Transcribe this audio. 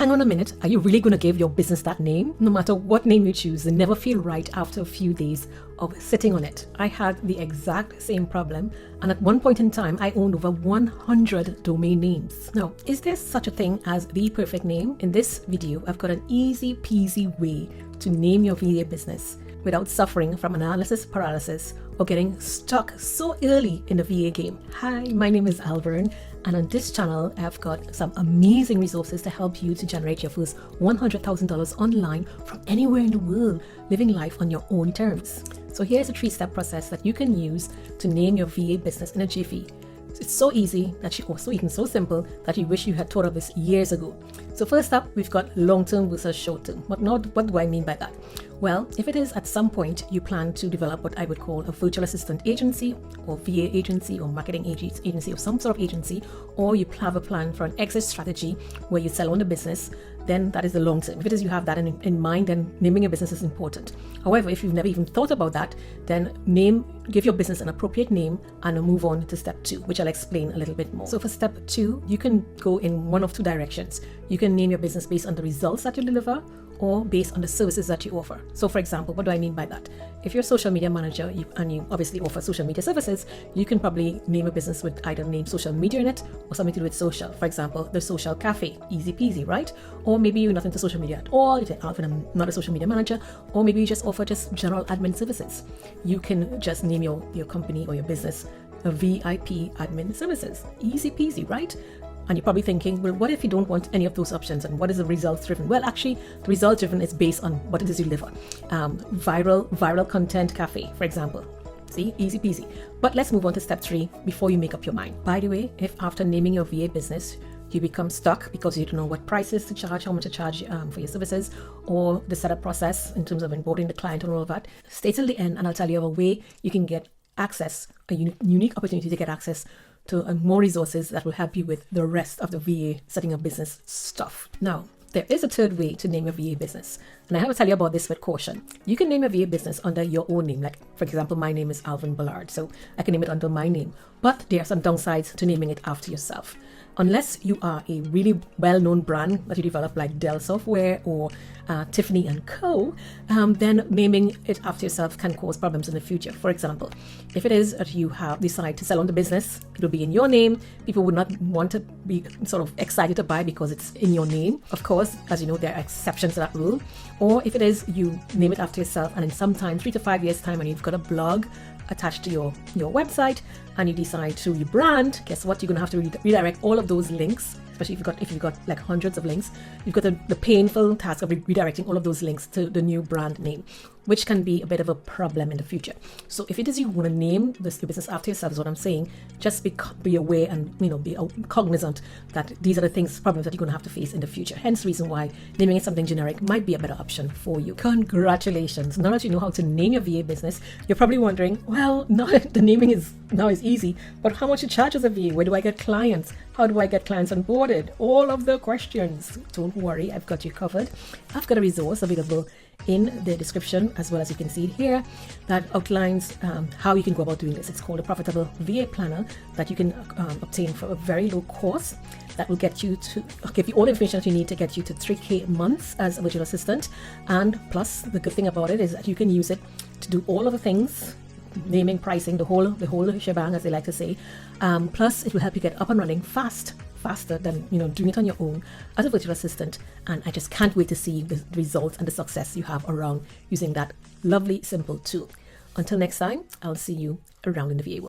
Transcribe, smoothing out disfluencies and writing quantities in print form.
hang on a minute, are you really going to give your business that name? No matter what name you choose, they never feel right after a few days of sitting on it. I had the exact same problem, and at one point in time, I owned over 100 domain names. Now, is there such a thing as the perfect name? In this video, I've got an easy peasy way to name your VA business without suffering from analysis paralysis or getting stuck so early in the VA game. Hi, my name is Alvern, and on this channel, I've got some amazing resources to help you to generate your first $100,000 online from anywhere in the world, living life on your own terms. So here's a 3-step process that you can use to name your VA business in a jiffy. It's so easy that you also even so simple that you wish you had thought of this years ago. So first up, we've got long-term versus short-term. What do I mean by that? Well, if it is at some point you plan to develop what I would call a virtual assistant agency or VA agency or marketing agency or some sort of agency, or you have a plan for an exit strategy where you sell on the business, then that is the long term. If it is you have that in mind, then naming your business is important. However, if you've never even thought about that, then give your business an appropriate name and move on to step 2, which I'll explain a little bit more. So for step 2, you can go in one of 2 directions. You can name your business based on the results that you deliver or based on the services that you offer. So for example, what do I mean by that? If you're a social media manager and you obviously offer social media services, you can probably name a business with either name social media in it or something to do with social. For example, the Social Cafe, easy peasy, right? Or maybe you're not into social media at all, you say, I'm not a social media manager, or maybe you just offer just general admin services. You can just name your company or your business a VIP admin services. Easy peasy, right? And you're probably thinking, well, what if you don't want any of those options? And what is the results driven? Well, actually, the results driven is based on what it is you deliver. Viral content cafe, for example. See, easy peasy. But let's move on to step 3 before you make up your mind. By the way, if after naming your VA business, you become stuck because you don't know what prices to charge, how much to charge for your services, or the setup process in terms of onboarding the client and all of that, stay till the end and I'll tell you of a way you can get access, a unique opportunity to get access to more resources that will help you with the rest of the VA setting up business stuff. Now, there is a third way to name your VA business, and I have to tell you about this with caution. You can name a VA business under your own name. Like, for example, my name is Alvern Bullard, so I can name it under my name. But there are some downsides to naming it after yourself. Unless you are a really well-known brand that you develop like Dell Software or Tiffany & Co., then naming it after yourself can cause problems in the future. For example, if it is that you have decided to sell on the business, it will be in your name. People would not want to be sort of excited to buy because it's in your name. Of course, as you know, there are exceptions to that rule. Or if it is you name it after yourself and in some time, 3 to 5 years time, and you've got a blog attached to your website and you decide to rebrand, guess what? You're going to have to redirect all of those links, especially if you've got like hundreds of links. You've got the painful task of redirecting all of those links to the new brand name, which can be a bit of a problem in the future. So if it is you want to name your business after yourself, is what I'm saying, just be aware and be cognizant that these are the problems that you're going to have to face in the future. Hence the reason why naming it something generic might be a better option for you. Congratulations! Now that you know how to name your VA business, you're probably wondering, well, now the naming is easy, but how much to charge as a VA? Where do I get clients? How do I get clients onboarded? All of the questions. Don't worry, I've got you covered. I've got a resource available in the description, as well as you can see it here, that outlines how you can go about doing this. It's called a Profitable VA Planner that you can obtain for a very low cost that will get you to give you all the information that you need to get you to 3K months as a virtual assistant. And plus, the good thing about it is that you can use it to do all of the things, naming, pricing, the whole shebang, as they like to say. Plus, it will help you get up and running faster than doing it on your own as a virtual assistant. And I just can't wait to see the results and the success you have around using that lovely simple tool. Until next time, I'll see you around in the VA world.